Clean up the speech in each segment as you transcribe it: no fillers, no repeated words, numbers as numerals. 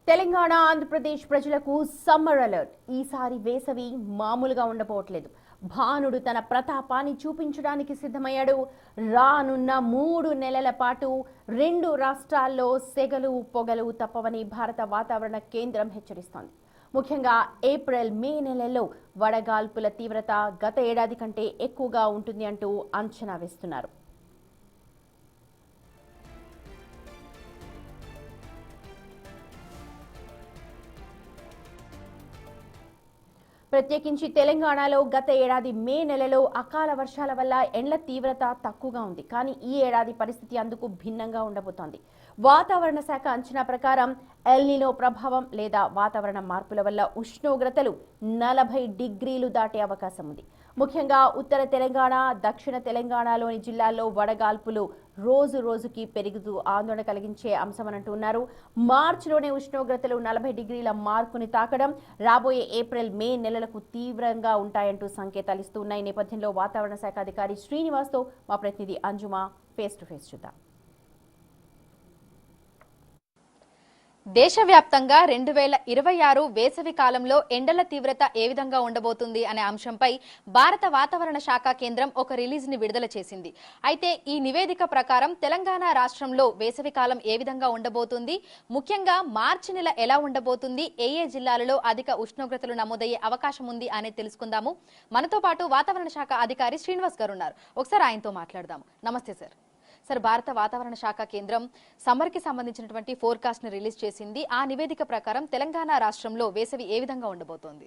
తెలంగాణ ఆంధ్రప్రదేశ్ ప్రజలకు summer alert. ఈసారి వేసవి మామూలుగా ఉండబోట్లేదు. భానుడు తన ప్రతాపాన్ని చూపించడానికి సిద్ధమయ్యాడు. రానున్న 3 నెలల పాటు 2 రాష్ట్రాల్లో సెగలు పొగలు తప్పవని భారత వాతావరణ కేంద్రం హెచ్చరిస్తోంది. ముఖ్యంగా ఏప్రిల్ మే నెలల్లో వడగాల్పుల తీవ్రత గత ఏడాది కంటే ఎక్కువగా ఉంటుంది అంటూ అంచనా వేస్తున్నారు. ప్రత్యేకించి తెలంగాణలో గత ఏడాది మే నెలలో అకాల వర్షాల వల్ల ఎండ్ల తీవ్రత తక్కువగా ఉంది. కానీ ఈ ఏడాది పరిస్థితి అందుకు భిన్నంగా ఉండబోతోంది. వాతావరణ శాఖ అంచనా ప్రకారం ఎల్ నినో ప్రభావం లేదా వాతావరణ మార్పుల వల్ల ఉష్ణోగ్రతలు 40 డిగ్రీలు దాటే అవకాశం ఉంది. ముఖ్యంగా ఉత్తర తెలంగాణ, దక్షిణ తెలంగాణలోని జిల్లాల్లో వడగాల్పులు రోజు రోజుకి పెరుగుతూ ఆందోళన కలిగించే అంశమనంటున్నారు. మార్చిలోనే ఉష్ణోగ్రతలు 40 డిగ్రీల మార్కుని తాకడం రాబోయే ఏప్రిల్ మే నెలలకు తీవ్రంగా ఉంటాయంటూ సంకేతాలు ఇస్తున్నాయి. నేపథ్యంలో వాతావరణ శాఖ అధికారి శ్రీనివాస్తో మా ప్రతినిధి అంజుమా ఫేస్ టు ఫేస్ చూద్దాం. దేశవ్యాప్తంగా 2026 వేసవి కాలంలో ఎండల తీవ్రత ఏ విధంగా ఉండబోతుంది అనే అంశంపై భారత వాతావరణ శాఖ కేంద్రం ఒక రిలీజ్ ని విడుదల చేసింది. అయితే ఈ నివేదిక ప్రకారం తెలంగాణ రాష్ట్రంలో వేసవి కాలం ఏ విధంగా ఉండబోతుంది, ముఖ్యంగా మార్చి నెల ఎలా ఉండబోతుంది, ఏ జిల్లాలలో అధిక ఉష్ణోగ్రతలు నమోదయ్యే అవకాశం ఉంది అనేది తెలుసుకుందాము. మనతో పాటు వాతావరణ శాఖ అధికారి శ్రీనివాస్ గారు ఉన్నారు. ఒకసారి ఆయనతో మాట్లాడదాము. నమస్తే సార్. సార్, భారత వాతావరణ శాఖ కేంద్రం సమ్మర్ కి సంబంధించినటువంటి ఫోర్కాస్ట్ ని రిలీజ్ చేసింది. ఆ నివేదిక ప్రకారం తెలంగాణ రాష్ట్రంలో వేసవి ఏ విధంగా ఉండబోతోంది?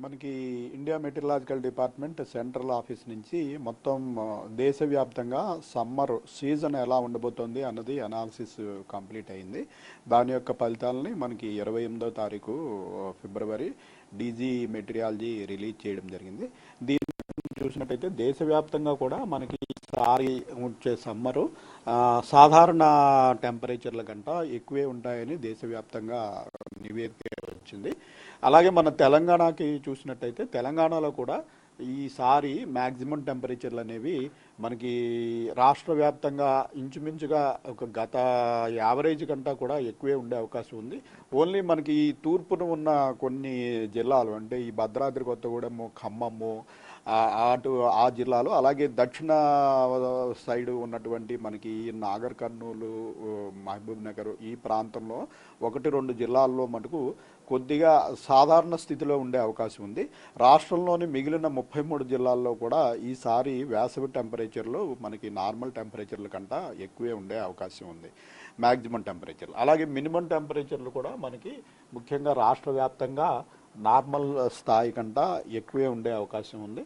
మనకి India meteorological department central office నుంచి మొత్తం దేశవ్యాప్తంగా సమ్మర్ సీజన్ ఎలా ఉండబోతోంది అన్నది అనాలిసిస్ కంప్లీట్ అయింది. దాని యొక్క ఫలితాలని మనకి 28వ తారీఖు ఫిబ్రవరి డీజీ మెటీరియాలజీ రిలీజ్ చేయడం జరిగింది. దీన్ని చూసినట్టయితే దేశవ్యాప్తంగా కూడా మనకి సారి వచ్చే సమ్మరు సాధారణ టెంపరేచర్ల కంట ఎక్కువే ఉంటాయని దేశవ్యాప్తంగా నివేదిక వచ్చింది. అలాగే మన తెలంగాణకి చూసినట్టయితే తెలంగాణలో కూడా ఈసారి మ్యాక్సిమం టెంపరేచర్లు అనేవి మనకి రాష్ట్ర వ్యాప్తంగా ఇంచుమించుగా ఒక గత యావరేజ్ కంటా కూడా ఎక్కువే ఉండే అవకాశం ఉంది. ఓన్లీ మనకి ఈ తూర్పున ఉన్న కొన్ని జిల్లాలు అంటే ఈ భద్రాద్రి కొత్తగూడెము, ఖమ్మము అటు ఆ జిల్లాలో, అలాగే దక్షిణ సైడ్ ఉన్నటువంటి మనకి నాగర్ కర్నూలు, మహబూబ్ నగర్ ఈ ప్రాంతంలో 1-2 జిల్లాల్లో మటుకు కొద్దిగా సాధారణ స్థితిలో ఉండే అవకాశం ఉంది. రాష్ట్రంలోని మిగిలిన 33 జిల్లాల్లో కూడా ఈసారి వేసవి టెంపరేచర్లు మనకి నార్మల్ టెంపరేచర్ల కంటే ఎక్కువే ఉండే అవకాశం ఉంది, మ్యాక్సిమం టెంపరేచర్లు. అలాగే మినిమం టెంపరేచర్లు కూడా మనకి ముఖ్యంగా రాష్ట్ర వ్యాప్తంగా నార్మల్ స్థాయి కంటే ఎక్కువే ఉండే అవకాశం ఉంది.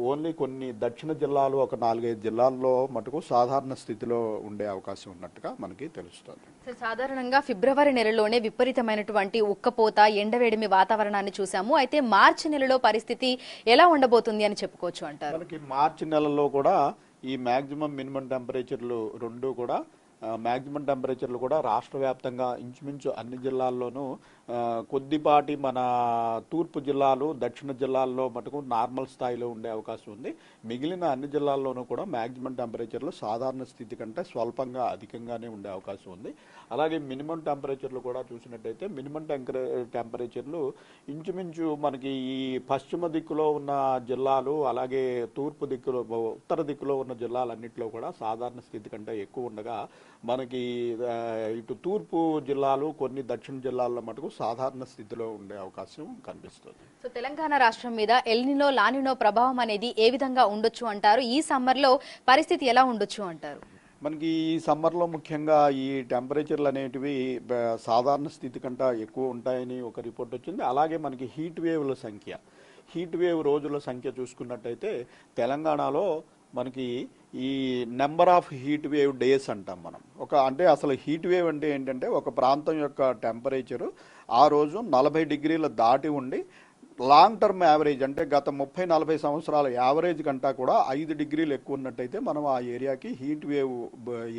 ఓన్లీ కొన్ని దక్షిణ జిల్లాలు, ఒక 4-5 జిల్లాల్లో మటుకు సాధారణ స్థితిలో ఉండే అవకాశం ఉన్నట్టుగా మనకి తెలుస్తుంది. సాధారణంగా ఫిబ్రవరి నెలలోనే విపరీతమైనటువంటి ఉక్కపోత, ఎండవేడిమి వాతావరణాన్ని చూసాము. అయితే మార్చి నెలలో పరిస్థితి ఎలా ఉండబోతుంది అని చెప్పుకోవచ్చు అంటారు? మనకి మార్చి నెలలో కూడా ఈ మ్యాక్సిమం మినిమం టెంపరేచర్లు రెండు కూడా మ్యాక్సిమం టెంపరేచర్లు కూడా రాష్ట్ర వ్యాప్తంగా ఇంచుమించు అన్ని జిల్లాల్లోనూ కొద్దిపాటి మన తూర్పు జిల్లాలు, దక్షిణ జిల్లాల్లో మటుకు నార్మల్ స్థాయిలో ఉండే అవకాశం ఉంది. మిగిలిన అన్ని జిల్లాల్లోనూ కూడా మ్యాక్సిమం టెంపరేచర్లు సాధారణ స్థితి కంటే స్వల్పంగా అధికంగానే ఉండే అవకాశం ఉంది. అలాగే మినిమం టెంపరేచర్లు కూడా చూసినట్టయితే మినిమం టెంపరేచర్లు ఇంచుమించు మనకి ఈ పశ్చిమ దిక్కులో ఉన్న జిల్లాలు, అలాగే తూర్పు దిక్కులో, ఉత్తర దిక్కులో ఉన్న జిల్లాలన్నింటిలో కూడా సాధారణ స్థితి కంటే ఎక్కువ ఉండగా మనకి ఇటు తూర్పు జిల్లాలు, కొన్ని దక్షిణ జిల్లాల్లో మటుకు సాధారణ స్థితిలో ఉండే అవకాశం కనిపిస్తుంది. సో తెలంగాణ రాష్ట్రం మీద ఎల్ నినో, లా నినో ప్రభావం అనేది ఏ విధంగా ఉండొచ్చు అంటారు? ఈ సమ్మర్ లో పరిస్థితి ఎలా ఉండొచ్చు అంటారు? మనకి ఈ సమ్మర్లో ముఖ్యంగా ఈ టెంపరేచర్లు అనేటివి సాధారణ స్థితి కంటే ఎక్కువ ఉంటాయని ఒక రిపోర్ట్ వచ్చింది. అలాగే మనకి హీట్ వేవ్ రోజుల సంఖ్య చూసుకున్నట్టయితే తెలంగాణలో మనకి ఈ number of heat wave days అంటాం మనం. అంటే అసలు హీట్ వేవ్ అంటే ఏంటంటే ఒక ప్రాంతం యొక్క టెంపరేచరు ఆ రోజు 40 డిగ్రీల దాటి ఉండి లాంగ్ టర్మ్ యావరేజ్ అంటే గత 30-40 సంవత్సరాల యావరేజ్ కంటా కూడా 5 డిగ్రీలు ఎక్కువ ఉన్నట్టయితే మనం ఆ ఏరియాకి హీట్ వేవ్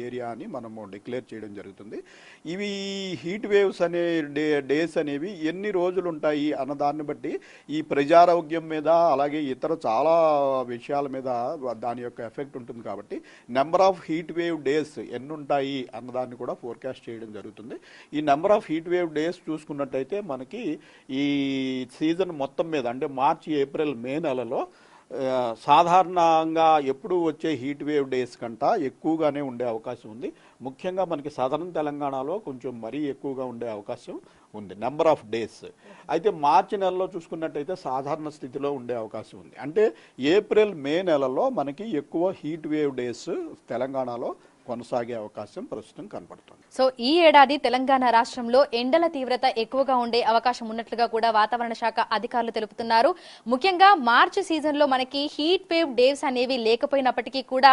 ఏరియా అని మనము డిక్లేర్ చేయడం జరుగుతుంది. ఇవి హీట్ వేవ్స్ అనే డేస్ అనేవి ఎన్ని రోజులు ఉంటాయి అన్న దాన్ని బట్టి ఈ ప్రజారోగ్యం మీద అలాగే ఇతర చాలా విషయాల మీద దాని యొక్క ఎఫెక్ట్ ఉంటుంది. కాబట్టి number of heat wave days ఎన్ని ఉంటాయి అన్నదాన్ని కూడా ఫోర్కాస్ట్ చేయడం జరుగుతుంది. ఈ number of heat wave days చూసుకున్నట్టయితే మనకి ఈ సీజన్ మొత్తం మీద అంటే మార్చి, ఏప్రిల్, మే నెలలో సాధారణంగా ఎప్పుడు వచ్చే హీట్ వేవ్ డేస్ కంటా ఎక్కువగానే ఉండే అవకాశం ఉంది. ముఖ్యంగా మనకి సదరన్ తెలంగాణలో కొంచెం మరీ ఎక్కువగా ఉండే అవకాశం ఉంది నెంబర్ ఆఫ్ డేస్. అయితే మార్చి నెలలో చూసుకున్నట్టయితే సాధారణ స్థితిలో ఉండే అవకాశం ఉంది. అంటే ఏప్రిల్, మే నెలలో మనకి ఎక్కువ హీట్ వేవ్ డేస్ తెలంగాణలో కొనసాగే అవకాశం ప్రస్తుతం కనపడుతుంది. సో ఈ ఏడాది తెలంగాణ రాష్ట్రంలో ఎండల తీవ్రత ఎక్కువగా ఉండే అవకాశం ఉన్నట్లుగా కూడా వాతావరణ శాఖ అధికారులు తెలుపుతున్నారు. ముఖ్యంగా మార్చి సీజన్ లో మనకి హీట్ వేవ్ డేస్ అనేవి లేకపోయినప్పటికీ కూడా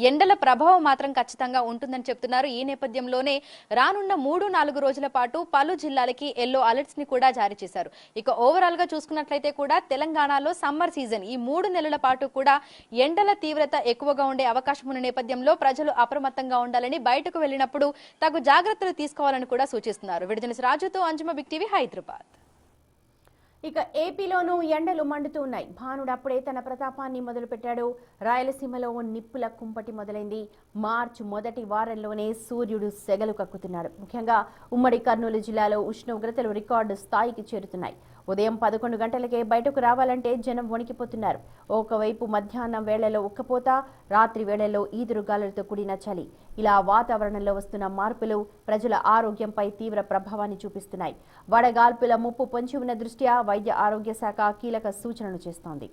ఎండల ప్రభావం మాత్రం ఖచ్చితంగా ఉంటుందని చెప్తున్నారు. ఈ నేపథ్యంలోనే రానున్న 3-4 రోజుల పాటు పలు జిల్లాలకి ఎల్లో అలర్ట్స్ ని కూడా జారీ చేశారు. ఇక ఓవరాల్ గా చూసుకున్నట్లయితే కూడా తెలంగాణలో సమ్మర్ సీజన్ ఈ 3 నెలల పాటు కూడా ఎండల తీవ్రత ఎక్కువగా ఉండే అవకాశం ఉన్న నేపథ్యంలో ప్రజలు అప్రమత్తంగా ఉండాలని, బయటకు వెళ్లినప్పుడు తగు జాగ్రత్తలు తీసుకోవాలని కూడా సూచిస్తున్నారు. విడుదల రాజుతో అంజుమ, బిగ్ టీవీ, హైదరాబాద్. ఇక ఏపీలోనూ ఎండలు మండుతూ ఉన్నాయి. భానుడు అప్పుడే తన ప్రతాపాన్ని మొదలుపెట్టాడు. రాయలసీమలో నిప్పుల కుంపటి మొదలైంది. మార్చి మొదటి వారంలోనే సూర్యుడు సెగలు కక్కుతున్నాడు. ముఖ్యంగా ఉమ్మడి కర్నూలు జిల్లాలో ఉష్ణోగ్రతలు రికార్డు స్థాయికి చేరుతున్నాయి. ఉదయం 11 గంటలకే బయటకు రావాలంటే జనం వణికిపోతున్నారు. ఒకవైపు మధ్యాహ్నం వేళల్లో ఉక్కపోత, రాత్రి వేళల్లో ఈదురుగాలులతో కూడిన చలి. ఇలా వాతావరణంలో వస్తున్న మార్పులు ప్రజల ఆరోగ్యంపై తీవ్ర ప్రభావాన్ని చూపిస్తున్నాయి. వడగాల్పుల ముప్పు పొంచి ఉన్న దృష్ట్యా వైద్య ఆరోగ్య శాఖ కీలక సూచనలు చేస్తోంది.